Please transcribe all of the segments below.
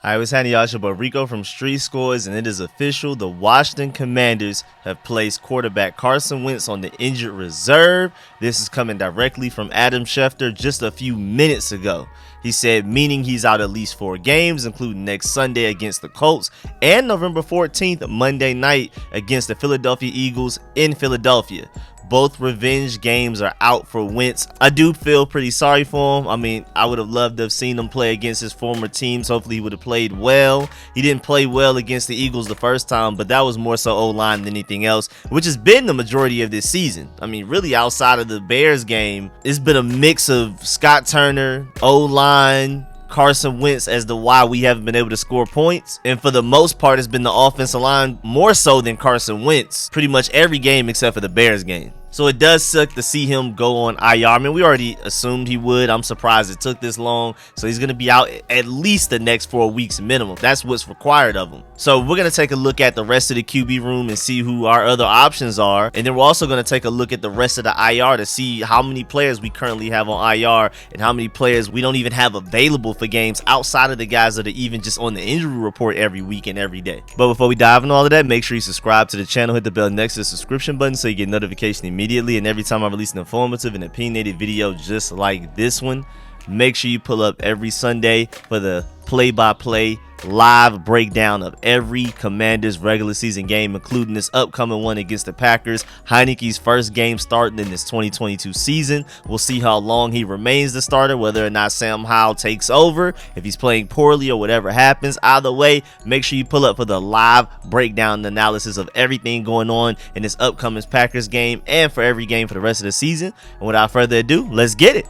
Hi, what's happening, y'all? It's your boy Rico from Street Scores, and it is official. The Washington Commanders have placed quarterback Carson Wentz on the injured reserve. This is coming directly from Adam Schefter just a few minutes ago. He said, meaning he's out at least 4 games, including next Sunday against the Colts and November 14th, Monday night, against the Philadelphia Eagles in Philadelphia. Both revenge games are out for Wentz. I do feel pretty sorry for him. I mean, I would have loved to have seen him play against his former teams. Hopefully he would have played well. He didn't play well against the Eagles the first time, but that was more so O-line than anything else, which has been the majority of this season. I mean, really outside of the Bears game, it's been a mix of Scott Turner, O-line, Carson Wentz as to why we haven't been able to score points. And for the most part, it's been the offensive line more so than Carson Wentz. Pretty much every game except for the Bears game. So it does suck to see him go on IR. I mean, we already assumed he would. I'm surprised it took this long. So he's going to be out at least the next 4 weeks minimum. That's what's required of him. So we're going to take a look at the rest of the QB room and see who our other options are. And then we're also going to take a look at the rest of the IR to see how many players we currently have on IR and how many players we don't even have available for games outside of the guys that are even just on the injury report every week and every day. But before we dive into all of that, make sure you subscribe to the channel, hit the bell next to the subscription button so you get notification immediately. And every time I release an informative and opinionated video just like this one, make sure you pull up every Sunday for the play-by-play live breakdown of every Commanders regular season game, including this upcoming one against the Packers. Heinicke's first game starting in this 2022 season. We'll see how long he remains the starter, whether or not Sam Howell takes over, if he's playing poorly or whatever happens. Either way, make sure you pull up for the live breakdown analysis of everything going on in this upcoming Packers game and for every game for the rest of the season. And without further ado, let's get it.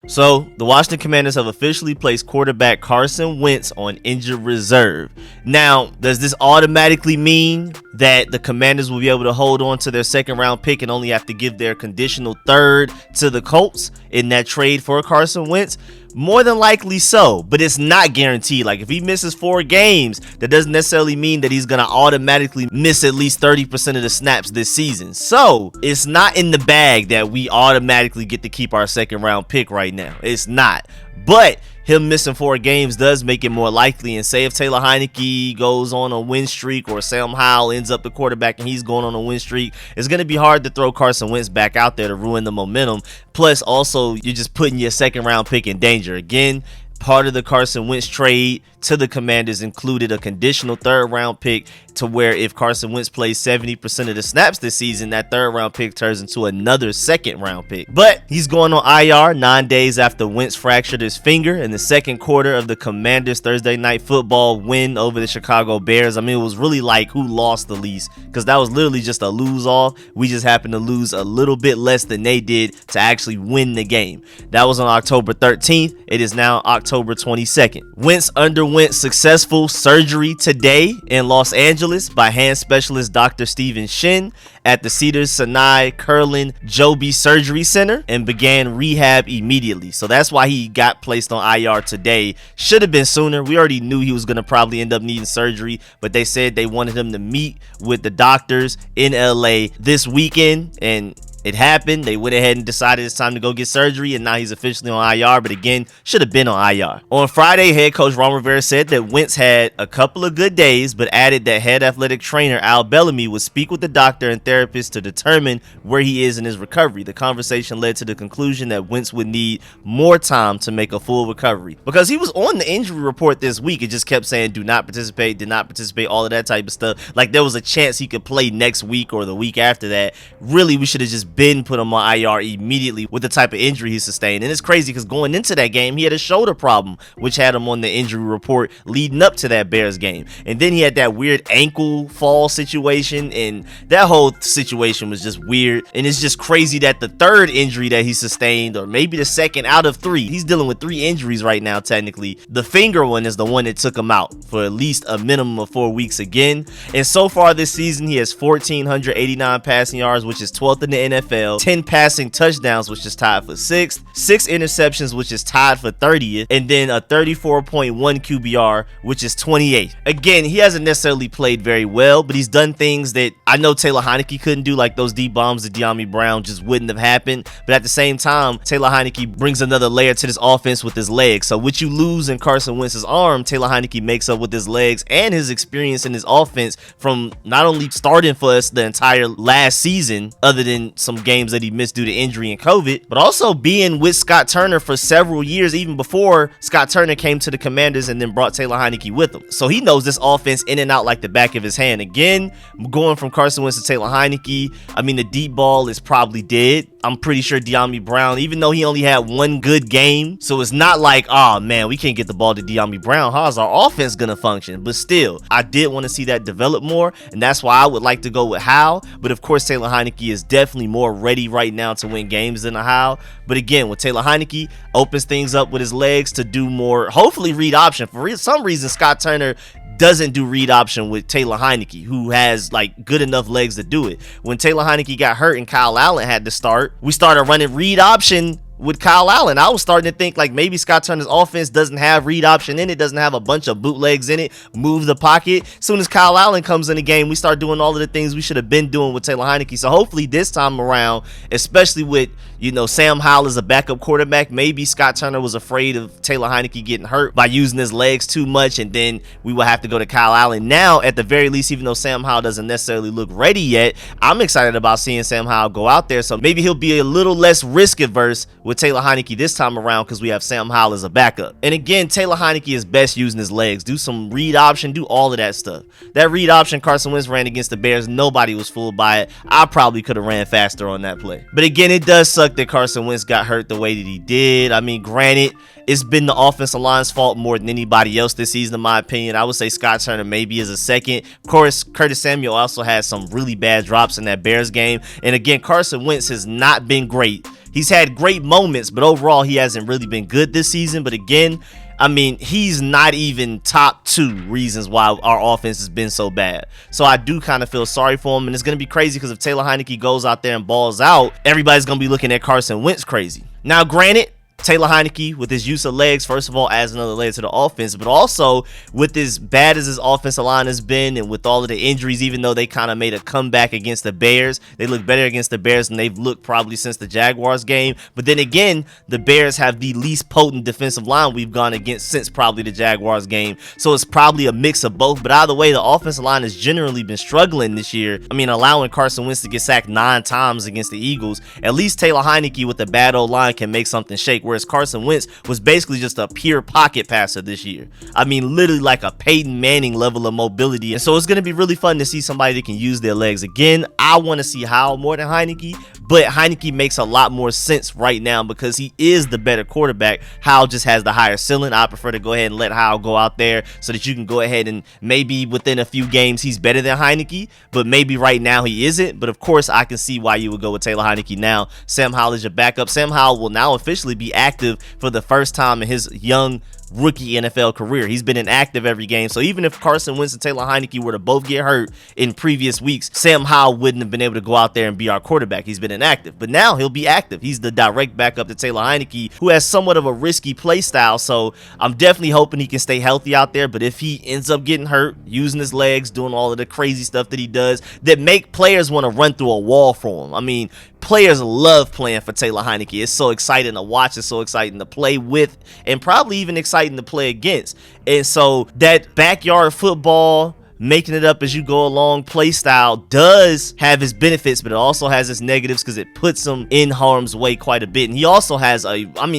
So, the Washington Commanders have officially placed quarterback Carson Wentz on injured reserve. Now, does this automatically mean that the Commanders will be able to hold on to their second round pick and only have to give their conditional third to the Colts in that trade for Carson Wentz? More than likely so, but it's not guaranteed. Like, if he misses 4 games, that doesn't necessarily mean that he's going to automatically miss at least 30% of the snaps this season. So, it's not in the bag that we automatically get to keep our second round pick right now. It's not. But him missing 4 games does make it more likely. And say if Taylor Heinicke goes on a win streak or Sam Howell ends up the quarterback and he's going on a win streak, it's going to be hard to throw Carson Wentz back out there to ruin the momentum. Plus, also, you're just putting your second round pick in danger. Again, part of the Carson Wentz trade to the Commanders included a conditional third round pick to where if Carson Wentz plays 70% of the snaps this season, that third round pick turns into another second round pick. But he's going on IR 9 days after Wentz fractured his finger in the second quarter of the Commanders Thursday night football win over the Chicago Bears. I mean, it was really like who lost the least, because that was literally just a lose off. We just happened to lose a little bit less than they did to actually win the game. That was on October 13th. It is now October 22nd. Wentz underwent successful surgery today in Los Angeles by hand specialist Dr. Steven Shin at the Cedars-Sinai Curlin Joby Surgery Center and began rehab immediately. So that's why he got placed on IR today. Should have been sooner. We already knew he was going to probably end up needing surgery, but they said they wanted him to meet with the doctors in LA this weekend, and it happened. They went ahead and decided it's time to go get surgery, and now he's officially on IR, but again, should have been on IR. On Friday, head coach Ron Rivera said that Wentz had a couple of good days, but added that head athletic trainer Al Bellamy would speak with the doctor and therapist to determine where he is in his recovery. The conversation led to the conclusion that Wentz would need more time to make a full recovery. Because he was on the injury report this week, it just kept saying do not participate, did not participate, all of that type of stuff. Like there was a chance he could play next week or the week after that. Really, we should have just been put him on IR immediately with the type of injury he sustained. And it's crazy because going into that game, he had a shoulder problem, which had him on the injury report leading up to that Bears game. And then he had that weird ankle fall situation, and that whole situation was just weird. And it's just crazy that the third injury that he sustained, or maybe the second out of 3, he's dealing with 3 injuries right now technically. The finger one is the one that took him out for at least a minimum of 4 weeks again. And so far this season, he has 1,489 passing yards, which is 12th in the NFL, 10 passing touchdowns, which is tied for 6th, 6 interceptions, which is tied for 30th, and then a 34.1 QBR, which is 28th. Again, he hasn't necessarily played very well, but he's done things that I know Taylor Heinicke couldn't do, like those deep bombs to De'Ami Brown just wouldn't have happened. But at the same time, Taylor Heinicke brings another layer to this offense with his legs. So what you lose in Carson Wentz's arm, Taylor Heinicke makes up with his legs and his experience in his offense from not only starting for us the entire last season, other than some games that he missed due to injury and COVID, but also being with Scott Turner for several years, even before Scott Turner came to the Commanders and then brought Taylor Heinicke with him. So he knows this offense in and out like the back of his hand. Again, going from Carson Wentz to Taylor Heinicke, I mean, the deep ball is probably dead. I'm pretty sure De'Ami Brown, even though he only had one good game, so it's not like, oh man, we can't get the ball to De'Ami Brown. How's our offense gonna function? But still, I did want to see that develop more, and that's why I would like to go with Howell. But of course, Taylor Heinicke is definitely more ready right now to win games than a Howell. But again, with Taylor Heinicke, opens things up with his legs to do more, hopefully read option. For some reason, Scott Turner doesn't do read option with Taylor Heinicke, who has like good enough legs to do it. When Taylor Heinicke got hurt and Kyle Allen had to start, we started running read option with Kyle Allen. I was starting to think like maybe Scott Turner's offense doesn't have read option in it, doesn't have a bunch of bootlegs in it, move the pocket. As soon as Kyle Allen comes in the game, we start doing all of the things we should have been doing with Taylor Heinicke. So hopefully this time around, especially with, you know, Sam Howell as a backup quarterback, maybe Scott Turner was afraid of Taylor Heinicke getting hurt by using his legs too much, and then we will have to go to Kyle Allen. Now, at the very least, even though Sam Howell doesn't necessarily look ready yet, I'm excited about seeing Sam Howell go out there. So maybe he'll be a little less risk averse with Taylor Heinicke this time around because we have Sam Howell as a backup. And again, Taylor Heinicke is best using his legs. Do some read option, do all of that stuff. That read option Carson Wentz ran against the Bears, nobody was fooled by it. I probably could have ran faster on that play. But again, it does suck that Carson Wentz got hurt the way that he did. I mean, granted, it's been the offensive line's fault more than anybody else this season, in my opinion. I would say Scott Turner maybe is a second. Of course, Curtis Samuel also had some really bad drops in that Bears game. And again, Carson Wentz has not been great. He's had great moments, but overall, he hasn't really been good this season. But again, I mean, he's not even top 2 reasons why our offense has been so bad. So I do kind of feel sorry for him. And it's going to be crazy because if Taylor Heinicke goes out there and balls out, everybody's going to be looking at Carson Wentz crazy. Now, granted, Taylor Heinicke, with his use of legs, first of all, adds another layer to the offense, but also with as bad as his offensive line has been and with all of the injuries, even though they kind of made a comeback against the Bears, they look better against the Bears than they've looked probably since the Jaguars game. But then again, the Bears have the least potent defensive line we've gone against since probably the Jaguars game. So it's probably a mix of both. But either way, the offensive line has generally been struggling this year. I mean, allowing Carson Wentz to get sacked 9 times against the Eagles, at least Taylor Heinicke with the bad old line can make something shake. Whereas Carson Wentz was basically just a pure pocket passer this year. I mean, literally like a Peyton Manning level of mobility. And so it's going to be really fun to see somebody that can use their legs. Again, I want to see Howell more than Heinicke, but Heinicke makes a lot more sense right now because he is the better quarterback. Howell just has the higher ceiling. I prefer to go ahead and let Howell go out there so that you can go ahead and maybe within a few games he's better than Heinicke, but maybe right now he isn't. But of course, I can see why you would go with Taylor Heinicke now. Sam Howell is your backup. Sam Howell will now officially be active for the first time in his young rookie NFL career. He's been inactive every game. So even if Carson Wentz and Taylor Heinicke were to both get hurt in previous weeks, Sam Howell wouldn't have been able to go out there and be our quarterback. He's been inactive, but now he'll be active. He's the direct backup to Taylor Heinicke, who has somewhat of a risky play style. So I'm definitely hoping he can stay healthy out there. But if he ends up getting hurt, using his legs, doing all of the crazy stuff that he does that make players want to run through a wall for him. I mean, players love playing for Taylor Heinicke. It's so exciting to watch. It's so exciting to play with and probably even exciting to play against. And so that backyard football, making it up as you go along play style does have its benefits, but it also has its negatives because it puts him in harm's way quite a bit. And he also has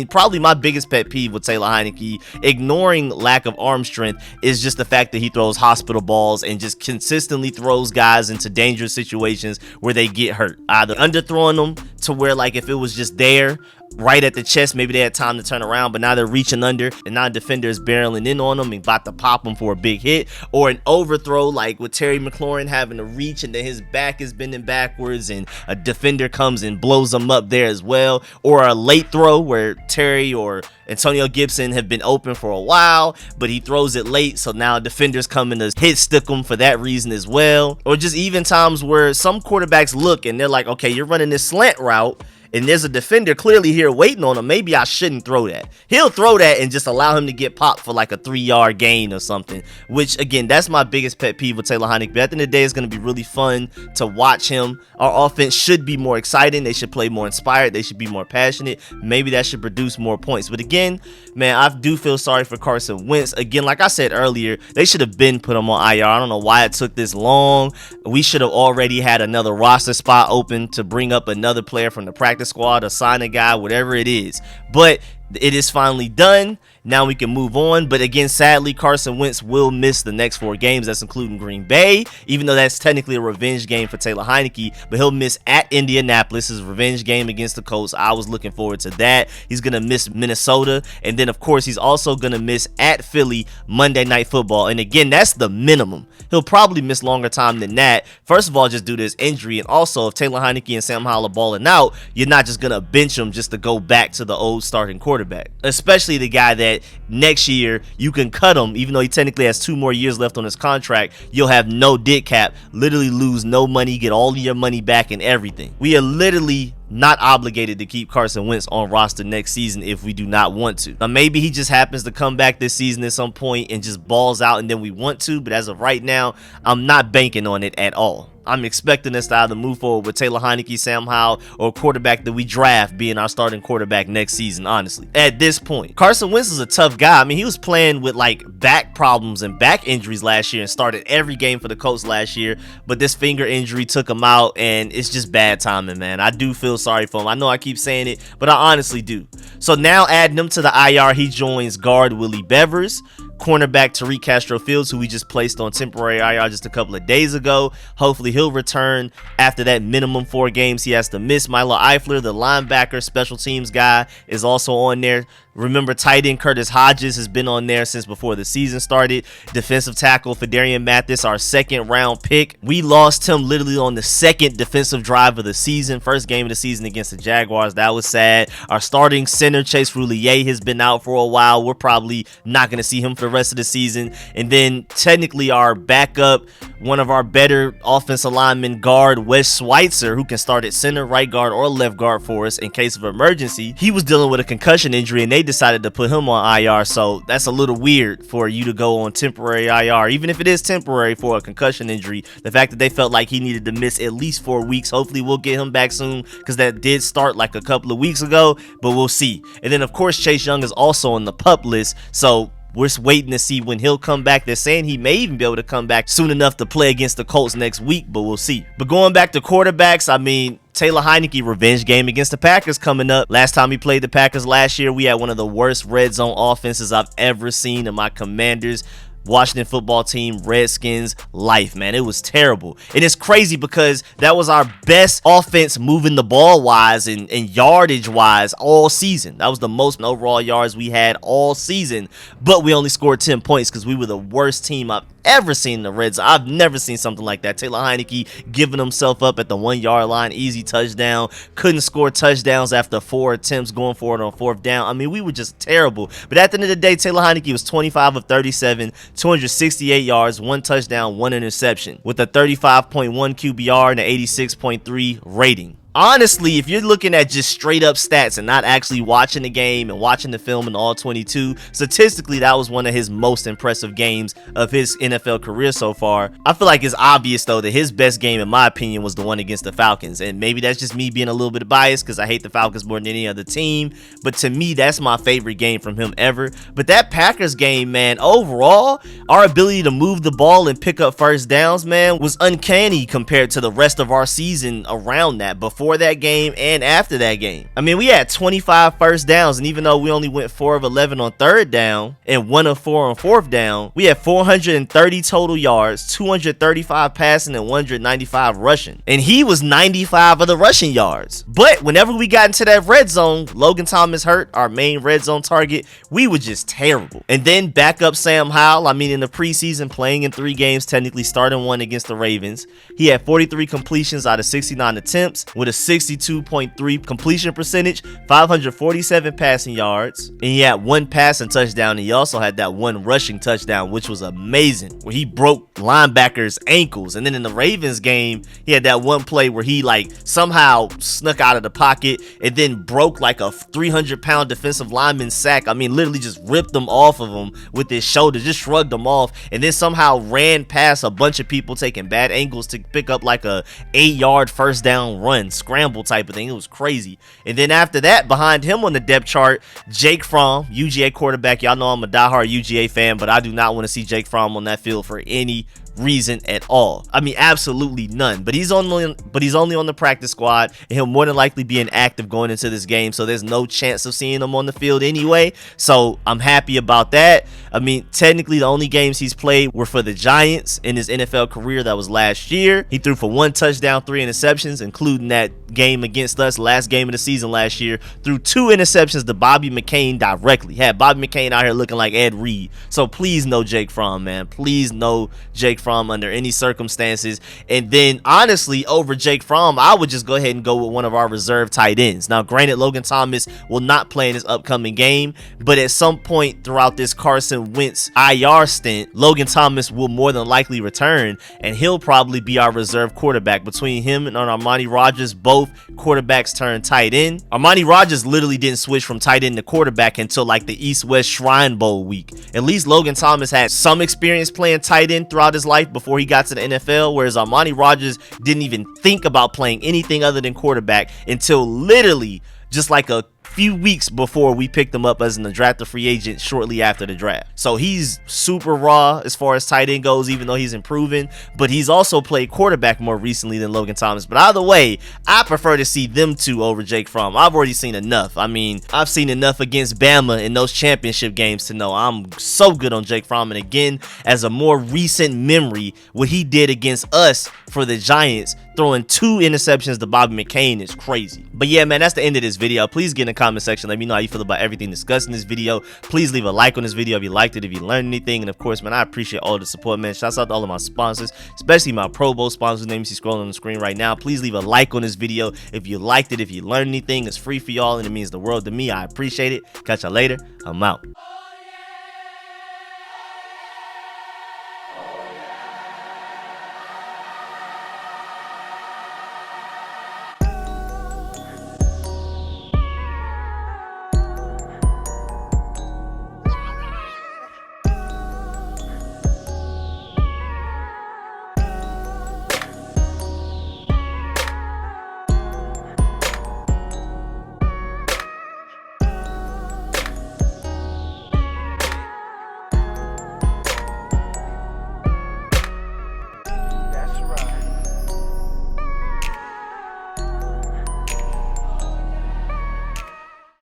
probably my biggest pet peeve with Taylor Heinicke, ignoring lack of arm strength, is just the fact that he throws hospital balls and just consistently throws guys into dangerous situations where they get hurt, either underthrowing them to where like if it was just there, right at the chest. Maybe they had time to turn around, but now they're reaching under, and now the defender is barreling in on them and about to pop him for a big hit, or an overthrow like with Terry McLaurin having to reach and then his back is bending backwards and a defender comes and blows him up there as well, or a late throw where Terry or Antonio Gibson have been open for a while, but he throws it late, so now defenders coming to hit stick him for that reason as well. Or just even times where some quarterbacks look and they're like, okay, you're running this slant route and there's a defender clearly here waiting on him. Maybe I shouldn't throw that. He'll throw that and just allow him to get popped for like a 3-yard gain or something, which again, that's my biggest pet peeve with Taylor Heinicke. But at the end of the day, it's going to be really fun to watch him. Our offense should be more exciting. They should play more inspired. They should be more passionate. Maybe that should produce more points. But again, man, I do feel sorry for Carson Wentz. Again, like I said earlier, they should have been put him on IR. I don't know why it took this long. We should have already had another roster spot open to bring up another player from the practice squad, assign a guy, whatever it is. But it is finally done. Now we can move on. But again, sadly, Carson Wentz will miss the next 4 games. That's including Green Bay, even though that's technically a revenge game for Taylor Heinicke. But he'll miss at Indianapolis, his revenge game against the Colts. I was looking forward to that. He's going to miss Minnesota. And then, of course, he's also going to miss at Philly Monday Night Football. And again, that's the minimum. He'll probably miss longer time than that. First of all, just due to his injury. And also, if Taylor Heinicke and Sam Howell are balling out, you're not just going to bench him just to go back to the old starting quarterback. Especially the guy that next year you can cut him, even though he technically has 2 more years left on his contract. You'll have no dead cap, literally lose no money, get all of your money back and everything. We are literally not obligated to keep Carson Wentz on roster next season if we do not want to. Now, maybe he just happens to come back this season at some point and just balls out and then we want to, but as of right now, I'm not banking on it at all. I'm expecting us to either move forward with Taylor Heinicke, Sam Howell, or a quarterback that we draft being our starting quarterback next season, honestly. At this point, Carson Wentz is a tough guy. I mean, he was playing with like back problems and back injuries last year and started every game for the Colts last year, but this finger injury took him out and it's just bad timing, man. I do feel sorry for him. I know I keep saying it, but I honestly do. So now adding him to the IR, he joins guard Willie Bevers, cornerback Tariq Castro-Fields, who we just placed on temporary IR just a couple of days ago. Hopefully he'll return after that minimum 4 games he has to miss. Milo Eifler, the linebacker, special teams guy, is also on there. Remember, tight end Curtis Hodges has been on there since before the season started. Defensive tackle Fedarian Mathis, our 2nd round pick. We lost him literally on the 2nd defensive drive of the season. First game of the season against the Jaguars. That was sad. Our starting center Chase Roulier has been out for a while. We're probably not going to see him for the rest of the season. And then technically our backup, one of our better offensive linemen, guard Wes Schweitzer, who can start at center, right guard, or left guard for us in case of emergency. He was dealing with a concussion injury and they decided to put him on IR, so that's a little weird for you to go on temporary IR, even if it is temporary for a concussion injury. The fact that they felt like he needed to miss at least 4 weeks. Hopefully we'll get him back soon, because that did start like a couple of weeks ago, but we'll see. And then of course Chase Young is also on the PUP list, so we're just waiting to see when he'll come back. They're saying he may even be able to come back soon enough to play against the Colts next week, but we'll see. But going back to quarterbacks, I mean, Taylor Heinicke revenge game against the Packers coming up. Last time we played the Packers last year, we had one of the worst red zone offenses I've ever seen in my Commanders, Washington football team, Redskins life, man. It was terrible. And it's crazy because that was our best offense moving the ball wise and yardage wise all season. That was the most overall yards we had all season, but we only scored 10 points because we were the worst team I've ever seen in the red zone. I've never seen something like that. Taylor Heinicke giving himself up at the 1-yard line, easy touchdown, couldn't score touchdowns after 4 attempts going for it on 4th down. I mean, we were just terrible. But at the end of the day, Taylor Heinicke was 25 of 37, 268 yards, 1 touchdown, 1 interception, with a 35.1 QBR and an 86.3 rating. Honestly, if you're looking at just straight up stats and not actually watching the game and watching the film in all 22, statistically, that was one of his most impressive games of his NFL career so far. I feel like it's obvious, though, that his best game, in my opinion, was the one against the Falcons. And maybe that's just me being a little bit biased because I hate the Falcons more than any other team. But to me, that's my favorite game from him ever. But that Packers game, man, overall, our ability to move the ball and pick up first downs, man, was uncanny compared to the rest of our season around that before before that game and after that game. I mean, we had 25 first downs, and even though we only went 4 of 11 on third down and 1 of 4 on fourth down, we had 430 total yards, 235 passing, and 195 rushing. And he was 95 of the rushing yards. But whenever we got into that red zone, Logan Thomas hurt, our main red zone target, we were just terrible. And then backup Sam Howell, I mean, in the preseason, playing in 3 games, technically starting 1 against the Ravens, he had 43 completions out of 69 attempts with a 62.3 completion percentage, 547 passing yards, and he had 1 passing touchdown, and he also had that 1 rushing touchdown, which was amazing, where he broke linebackers' ankles. And then in the Ravens game, he had that 1 play where he like somehow snuck out of the pocket and then broke like a 300-pound defensive lineman's sack. I mean, literally just ripped them off of him with his shoulder, just shrugged them off, and then somehow ran past a bunch of people taking bad angles to pick up like a 8-yard first down run, scramble type of thing. It was crazy. And then after that, behind him on the depth chart, Jake Fromm, UGA quarterback. Y'all know I'm a diehard UGA fan, but I do not want to see Jake Fromm on that field for any reason at all. I mean, absolutely none. But he's only on the practice squad, and he'll more than likely be inactive going into this game, so there's no chance of seeing him on the field anyway. So I'm happy about that. I mean, technically the only games he's played were for the Giants in his NFL career. That was last year. He threw for 1 touchdown, 3 interceptions, including that game against us, last game of the season last year. Threw 2 interceptions to Bobby McCain directly. Had Bobby McCain out here looking like Ed Reed. So please no Jake Fromm, man. Please no Jake Fromm under any circumstances. And then honestly, over Jake Fromm, I would just go ahead and go with one of our reserve tight ends. Now granted, Logan Thomas will not play in this upcoming game, but at some point throughout this Carson Wentz IR stint, Logan Thomas will more than likely return, and he'll probably be our reserve quarterback. Between him and Armani Rogers, both quarterbacks turn tight end. Armani Rogers literally didn't switch from tight end to quarterback until like the East-West Shrine Bowl week. At least Logan Thomas had some experience playing tight end throughout his life before he got to the NFL, whereas Armani Rogers didn't even think about playing anything other than quarterback until literally just like a few weeks before we picked him up as an undrafted free agent shortly after the draft. So he's super raw as far as tight end goes, even though he's improving, but he's also played quarterback more recently than Logan Thomas. But either way, I prefer to see them two over Jake Fromm. I've already seen enough. I mean, I've seen enough against Bama in those championship games to know I'm so good on Jake Fromm. And again, as a more recent memory, what he did against us for the Giants, throwing 2 interceptions to Bobby McCain, is crazy. But yeah, man, that's the end of this video. Please get in the comment section, let me know how you feel about everything discussed in this video. Please leave a like on this video if you liked it, if you learned anything. And of course, man, I appreciate all the support, man. Shouts out to all of my sponsors, especially my Pro Bowl sponsors, names you see scrolling on the screen right now. Please leave a like on this video if you liked it, if you learned anything. It's free for y'all and it means the world to me. I appreciate it. Catch y'all later. I'm out.